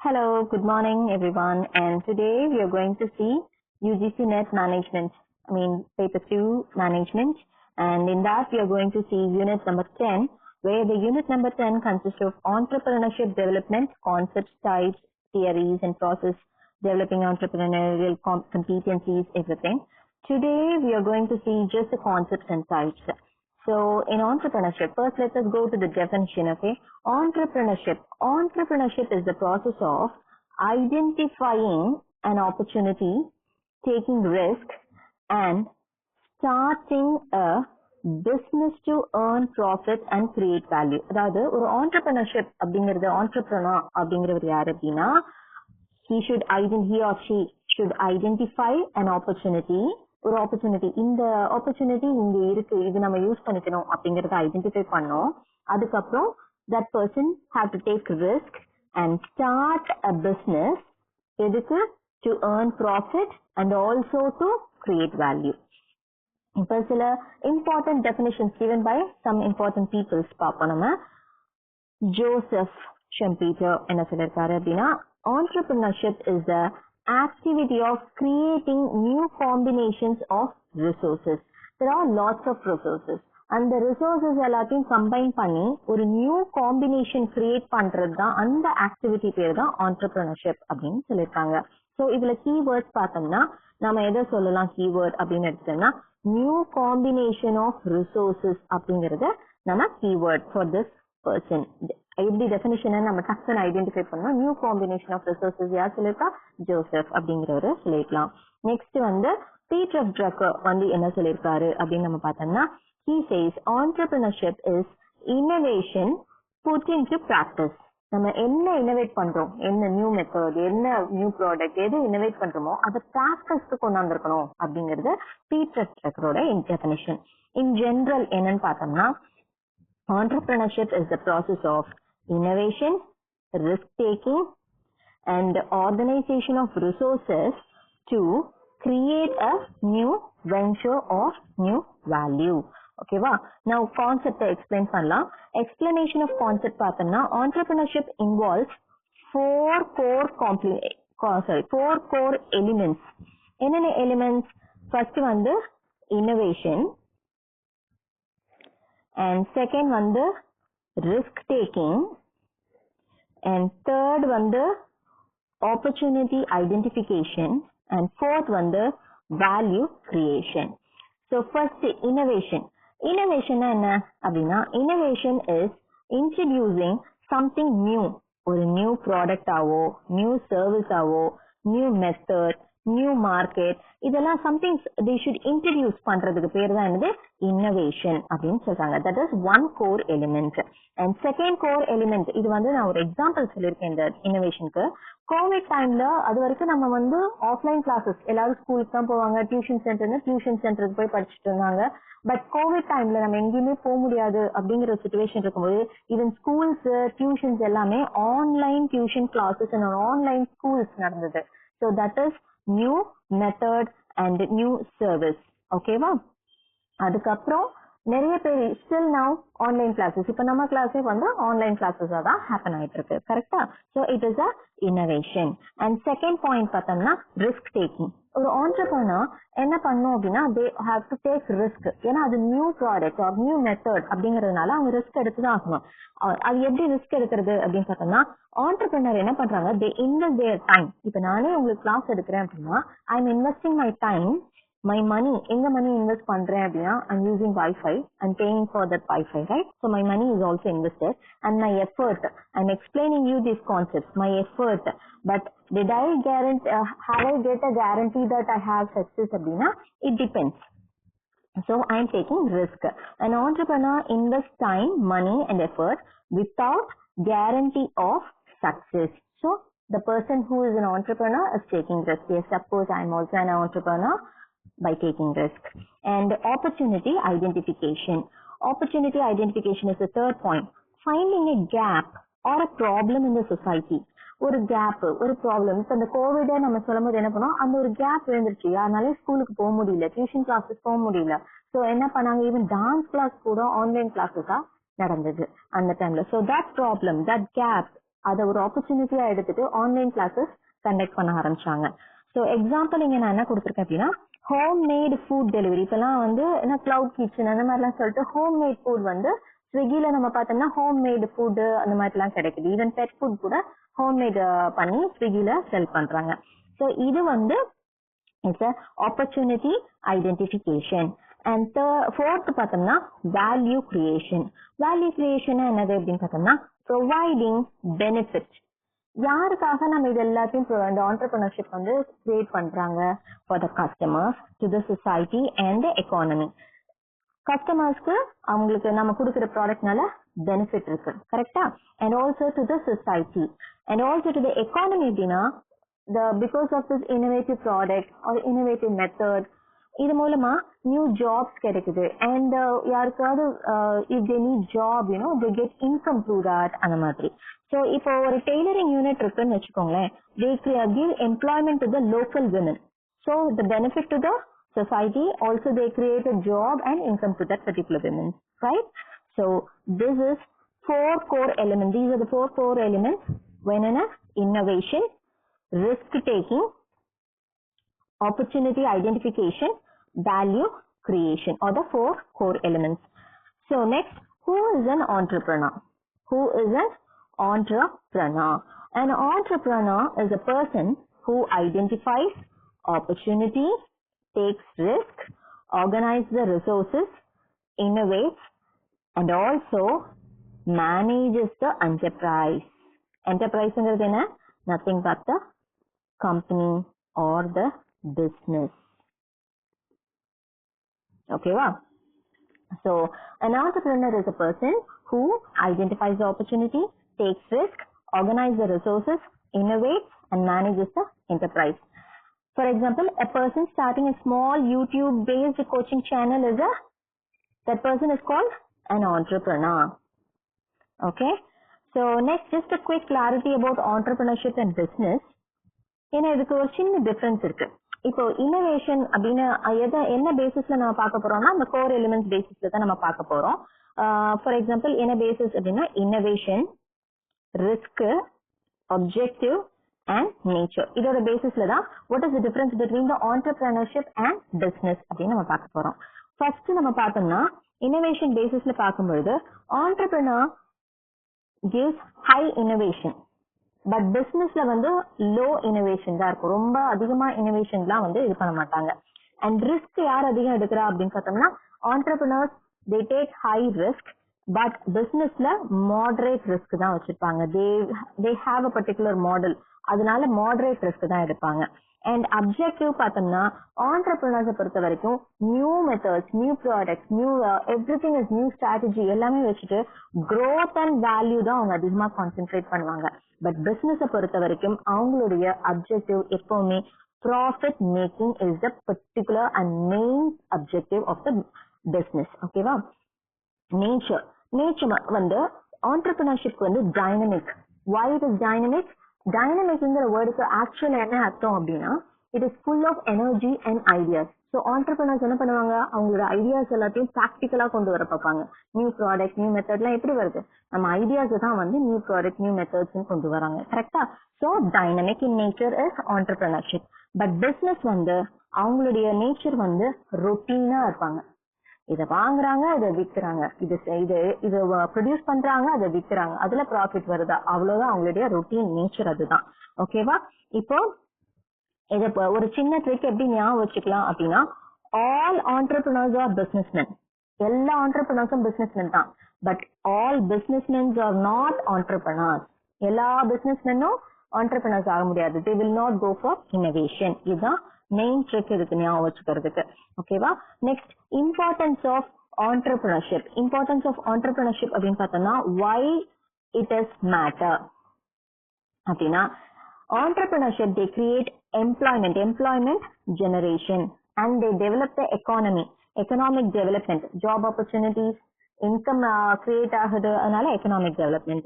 Hello, good morning everyone, and today we are going to see UGC Net Management, paper 2 Management, and in that we are going to see unit number 10, where the unit number 10 consists of entrepreneurship development, concepts, types, theories and process, developing entrepreneurial competencies, everything. Today we are going to see just the concepts and types. So in entrepreneurship, first let us go to the definition, okay? Entrepreneurship is the process of identifying an opportunity, taking risk and starting a business to earn profit and create value. அதாவது ஒரு entrepreneurship அப்படிங்கிறது entrepreneur அப்படிங்கிறவர் யார் அப்படின்னா he or she should identify an opportunity, ஒரு opportunity, இந்த opportunity இங்க இருக்கு, இது நம்ம யூஸ் பண்ணிக்கணும் அப்படிங்கறத ஐடென்டிஃபை பண்ணோம். அதுக்கப்புறம் that person have to take risk and start a business, எதுக்கு? To earn profit and also to create value. இப்ப சில important definitions given by some important peoples பார்ப்போம் நம்ம. ஜோசப் ஷம்பீட்டர் என்ன சொல்லிருக்காரு அப்படின்னா, entrepreneurship is the activity of creating new combinations of resources. There are lots of resources. அந்த resources எல்லாத்தையும் combine பண்ணி ஒரு new combination create பண்றது தான், அந்த activity பேர் தான் entrepreneurship அப்படின்னு சொல்லிருக்காங்க. So இதுல keywords பார்த்தோம்னா நம்ம எதை சொல்லலாம் keyword அப்படின்னு எடுத்தோம்னா new combination of resources அப்படிங்கறத நம்ம keyword for this person. எப்படி டெஃபினிஷனை நம்ம டக்குன்னு ஐடென்டிஃபை பண்ணோம். நியூ காம்பினேஷன் ஆஃப் ரிசோர்சஸ் யார் சொல்லிருக்கா? ஜோசப் அப்படிங்கிறவரு சொல்லிருக்கலாம். நெக்ஸ்ட் பீட்டர் ட்ரக்கர் என்ன சொல்லிருக்காரு அப்படின்னு நம்ம பார்த்தோம்னா, he says entrepreneurship is innovation put into practice. நம்ம என்ன இனோவேட் பண்றோம், என்ன நியூ மெத்தட், என்ன நியூ ப்ராடக்ட், எது இனோவேட் பண்றோமோ அதை பிராக்டிஸ்க்கு கொண்டாந்துருக்கணும் அப்படிங்கிறது பீட்டர் ட்ரக்கரோட டெஃபினிஷன். இன் ஜெனரல் என்னன்னு பார்த்தோம்னா, entrepreneurship is the process of innovation, risk-taking, and organization of resources to create a new venture or new value. Okay, wow. Now, concept explain பண்ணலாம். Explanation of concept பார்த்தோம்னா, entrepreneurship involves four core elements. என்னென்ன elements? First innovation, and second risk taking, and third opportunity identification, and fourth value creation. So first innovation என்ன அப்படின்னா, innovation is introducing something new, ஒரு new product ஆவோ, new service ஆவோ, new method, new market, இதெல்லாம் something they should introduce பண்றதுக்கு பேர் தான் என்னது innovation அப்படின்னு சொல்றாங்க. That is one core element. And second core element, இது நான் ஒரு எக்ஸாம்பிள் சொல்லியிருக்கேன் இந்த innovationக்கு. கோவிட் டைம்ல அது வரைக்கும் நம்ம ஆஃப்லைன் கிளாஸஸ், எல்லாரும் ஸ்கூலுக்கு தான் போவாங்க, டியூஷன் சென்டருக்கு போய் படிச்சுட்டு இருந்தாங்க. பட் கோவிட் டைம்ல நம்ம எங்கேயுமே போக முடியாது அப்படிங்கிற சிச்சுவேஷன் இருக்கும்போது, ஈவன் ஸ்கூல்ஸ், டியூஷன்ஸ் எல்லாமே online tuition classes and online schools நடந்தது. So that is new method and new service. ஓகேவா? அதுக்கப்புறம் நிறைய பேர் still now ஆன்லைன் கிளாஸஸ், இப்ப நம்ம கிளாஸே ஆன்லைன் கிளாஸஸா தான் ஹேப்பன் ஆயிட்டு இருக்கு. கரெக்டா? So it is a innovation. And second point பார்த்தோம்னா risk taking. ஒரு entrepreneur என்ன பண்ணும் அப்படின்னா, they have to take risk. ஏன்னா அது new product or new method அப்படிங்கறதுனால அவங்க ரிஸ்க் எடுத்துதான் ஆகணும். அது எப்படி ரிஸ்க் எடுக்கிறது அப்படின்னு பார்த்தோம்னா, entrepreneur என்ன பண்றாங்க, they invest their time. இப்ப நானே உங்களுக்கு கிளாஸ் எடுக்கிறேன் அப்படின்னா, I'm investing my time, my money, எங்க மணி இன்வெஸ்ட் பண்றேன் அப்படின்னா, I'm using Wi-Fi, I'm paying for that Wi-Fi, right? So my money is also invested, and my effort, I'm explaining you these concepts, my effort. But did I have I get a guarantee that I have success அப்படின்னா, it depends. So I'm taking risk. An entrepreneur invests time, money and effort without guarantee of success. So the person who is an entrepreneur is taking risk. Yes, suppose I'm also an entrepreneur by taking risk. And opportunity identification. Opportunity identification is the third point. Finding a gap or a problem in the society. ஒரு gap, ஒரு problem. இப்ப இந்த covid நம்ம சொல்லும் போது என்ன பண்ணோம், அந்த ஒரு கேப் விழுந்துருச்சு, அதனால ஸ்கூலுக்கு போக முடியல, டியூஷன் கிளாஸஸ் போக முடியல. சோ என்ன பண்ணாங்க, ஈவன் டான்ஸ் கிளாஸ் கூட ஆன்லைன் கிளாஸஸா நடந்தது அந்த டைம்ல. So that problem, that gap அதை ஒரு ஆப்பர்ச்சுனிட்டியா எடுத்துட்டு ஆன்லைன் கிளாஸஸ் கண்டக்ட் பண்ண ஆரம்பிச்சாங்க. ஸோ எக்ஸாம்பிள் இங்க நான் என்ன கொடுத்துருக்கேன் அப்படின்னா ஹோம் மேட் ஃபுட் டெலிவரி. இப்பெல்லாம் வந்து என்ன கிளவுட் கிச்சன் அந்த மாதிரிலாம் சொல்லிட்டு ஹோம் மேட் ஃபுட் வந்து ஸ்விக்கில நம்ம பார்த்தோம்னா ஹோம் மேட் ஃபுட் அந்த மாதிரிலாம் கிடைக்குது. ஈவன் பெட் ஃபுட் கூட ஹோம் மேட் பண்ணி ஸ்விக்கில செல் பண்றாங்க. ஸோ இது வந்து it's a opportunity identification. And fourth பார்த்தோம்னா வேல்யூ கிரியேஷன். வேல்யூ கிரியேஷன் என்னது அப்படின்னு பார்த்தோம்னா ப்ரொவைடிங் பெனிஃபிட். யாருக்காக நம்ம இது எல்லாத்தையும் இந்த ஆண்டர்பிரினர்ஷிப் வந்து கிரியேட் பண்றாங்க? For the customers, to the society and the economy. கஸ்டமர்ஸ்க்கு அவங்களுக்கு நம்ம கொடுக்குற ப்ராடக்ட்னால பெனிஃபிட் இருக்கு, கரெக்டா? And also to the society and also to the economy. அப்படின்னா because of this innovative product or innovative method இது மூலமா நியூ ஜாப்ஸ் கிடைக்குது. அண்ட் யாருக்காவது if they need job they get income through that அந்த மாதிரி. So இப்போ ஒரு tailoring unit இருக்குன்னு வச்சுக்கோங்களேன், they give employment to the local women. So the benefit to the society, also they create a job and income to that particular women, right? So this is 4 core elements. These are the 4 core elements when in a innovation, risk taking, opportunity identification, value creation are the 4 core elements. So next, who is an entrepreneur? Who is an entrepreneur? An entrepreneur is a person who identifies opportunities, takes risk, organize the resources, innovates, and also manages the enterprise. Enterprise is nothing but the company or the business. Okay, wow. So an entrepreneur is a person who identifies the opportunity, takes risk, organizes the resources, innovates, and manages the enterprise. For example, a person starting a small YouTube-based coaching channel that person is called an entrepreneur. Okay. So next, just a quick clarity about entrepreneurship and business. இதுக்கு ஒரு சின்ன difference இருக்கு. இப்போ innovation அப்படின்னு என்ன பேசிஸ்ல நம்ம பார்க்க போறோம்னா அந்த கோர் எலிமெண்ட்ஸ் பேசிஸ்ல தான் நம்ம பார்க்க போறோம். ஃபார் எக்ஸாம்பிள் என்ன பேசிஸ் அப்படின்னா innovation, risk, objective and nature. இதோட பேசிஸ்ல தான் what is the difference between the entrepreneurship and business அப்படின்னு நம்ம பார்க்க போறோம். ஃபர்ஸ்ட் நம்ம பார்த்தோம்னா இன்னோவேஷன் பேசிஸ்ல பார்க்கும்பொழுது entrepreneur gives high innovation, but பிசினஸ்ல வந்து லோ இனோவேஷன் தான் இருக்கும். ரொம்ப அதிகமா இனோவேஷன்லாம் வந்து இது பண்ண மாட்டாங்க. அண்ட் ரிஸ்க் யார் அதிகம் எடுக்கிறா அப்படின்னு பார்த்தோம்னா entrepreneurs they take high risk, but பிசினஸ்ல மாடரேட் ரிஸ்க் தான் வச்சிருப்பாங்க. they have a particular model, அதனால மாடரேட் ரிஸ்க் தான் எடுப்பாங்க. அண்ட் அப்ஜெக்டிவ் பார்த்தோம்னா ஆண்டர்பிரினர்ஸை பொறுத்த வரைக்கும் new methods, new products, new everything is new strategy எல்லாமே வச்சுட்டு growth அண்ட் வேல்யூ தான் அவங்க அதிகமா கான்சென்ட்ரேட் பண்ணுவாங்க. பட் பிசினஸை பொறுத்த வரைக்கும் அவங்களுடைய அப்ஜெக்டிவ் எப்பவுமே profit making is the particular and main objective of the business. ஓகேவா? நேச்சர் வந்து ஆண்டர்பிரினர்ஷிப் வந்து dynamic. why it is dynamic? டைனமிக்ங்கிற வேர்டுக்கு ஆக்சுவலா என்ன அர்த்தம் அப்படின்னா it is full of energy and ideas. So entrepreneurs என்ன பண்ணுவாங்க, அவங்களோட ஐடியாஸ் எல்லாத்தையும் ப்ராக்டிக்கலா கொண்டு வர பார்ப்பாங்க. நியூ ப்ராடக்ட், நியூ மெத்தட்லாம் எப்படி வருது, நம்ம ஐடியாஸ் தான் வந்து நியூ ப்ராடக்ட், நியூ மெத்தட்ஸ் கொண்டு வராங்க. கரெக்டா? So dynamic in nature is entrepreneurship. But business வந்து அவங்களுடைய நேச்சர் வந்து ரொட்டீனா இருப்பாங்க. இதை வாங்குறாங்க, இதை விற்கிறாங்க, இது ப்ரொடியூஸ் பண்றாங்க, அதை விற்கிறாங்க, அதுல ப்ராஃபிட் வருதா, அவ்வளவுதான் அவங்களுடைய ரொட்டீன் நேச்சர். அதுதான். ஓகேவா? இப்போ இத ஒரு சின்ன ட்ரிக் எப்படி ஞாபகம் வச்சுக்கலாம் அப்படின்னா ஆல் entrepreneurs are businessmen. எல்லா entrepreneursம் businessmen தான். But all businessmen are not entrepreneurs. எல்லா businessmenனும் entrepreneurs ஆக முடியாது. they will not go for innovation. இதுதான் மெயின் ட்ரிக் இதுக்கு ஞாபகம் வச்சுக்கிறதுக்கு. ஓகேவா? Next, importance of entrepreneurship. Importance of entrepreneurship அப்படின்னு பார்த்தோம்னா why it is matter அப்படின்னா entrepreneurship they create employment generation, and they develop the economic development, job opportunities, income create ஆகுது, அதனால economic development.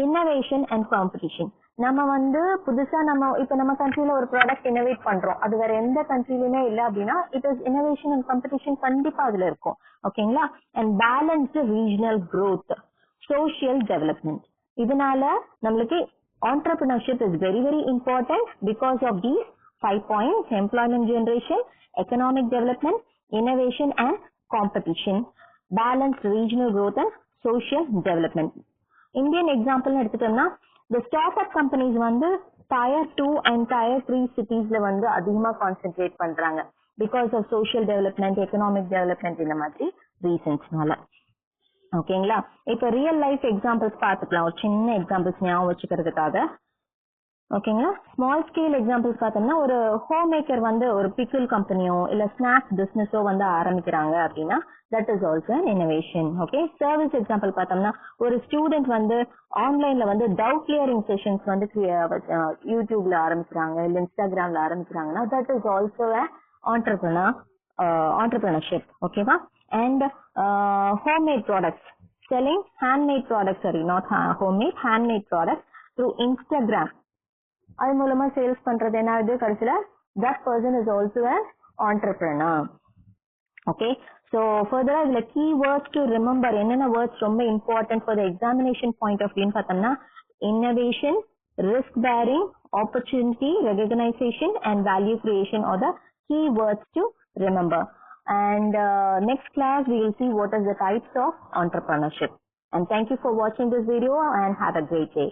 innovation and competition. நம்ம வந்து புதுசா இப்ப நம்ம கண்ட்ரில ஒரு ப்ராடக்ட் இன்னோவேட் பண்றோம், அது வேற எந்த கண்ட்ரிலுமே இல்ல அப்படின்னா it is innovation and competition கண்டிப்பா அதுல இருக்கும். ஓகேங்களா? And balanced regional growth, social development. இதனால நம்மளுக்கு entrepreneurship is very, very important because of these 5 points: employment generation, economic development, innovation and competition, balanced regional growth and social development. Indian example எடுத்துட்டோம்னா the startup companies வந்து tier 2 and tier 3 cities வந்து அதிகமா concentrate பண்றாங்க because of social development, economic development இந்த மாதிரி reasonsனால. ஓகேங்களா? இப்ப real life examples பார்த்துக்கலாம். ஒரு சின்ன எக்ஸாம்பிள்ஸ் ஞாபகம் வச்சுக்கிறதுக்காக. ஓகேங்களா? ஸ்மால் ஸ்கேல் எக்ஸாம்பிள்ஸ் பார்த்தோம்னா ஒரு ஹோம் மேக்கர் வந்து ஒரு பிக்கிள் கம்பெனியோ இல்ல ஸ்நாக்ஸ் பிசினஸோ வந்து ஆரம்பிக்கிறாங்க அப்படின்னா that is also an innovation. Okay, service example பார்த்தோம்னா ஒரு ஸ்டூடெண்ட் வந்து ஆன்லைன்ல வந்து டவுட் கிளியரிங் செஷன்ஸ் வந்து யூடியூப்ல ஆரம்பிக்கிறாங்க இல்ல இன்ஸ்டாகிராம்ல ஆரம்பிக்கிறாங்கன்னா தட் இஸ் ஆல்சோ entrepreneurship. ஓகேவா? And homemade products, selling handmade products, sorry, not homemade, handmade products through Instagram. அது மூலமா சேல்ஸ் பண்றது என்ன கடைசியில that person is also an entrepreneur. Okay, so further இதுல key words to remember, என்னென்ன words ரொம்ப important for the examination point of view பார்த்தோம்னா innovation, risk bearing, opportunity, recognition and value creation are the key words to remember. And next class we will see what are the types of entrepreneurship. And thank you for watching this video and have a great day.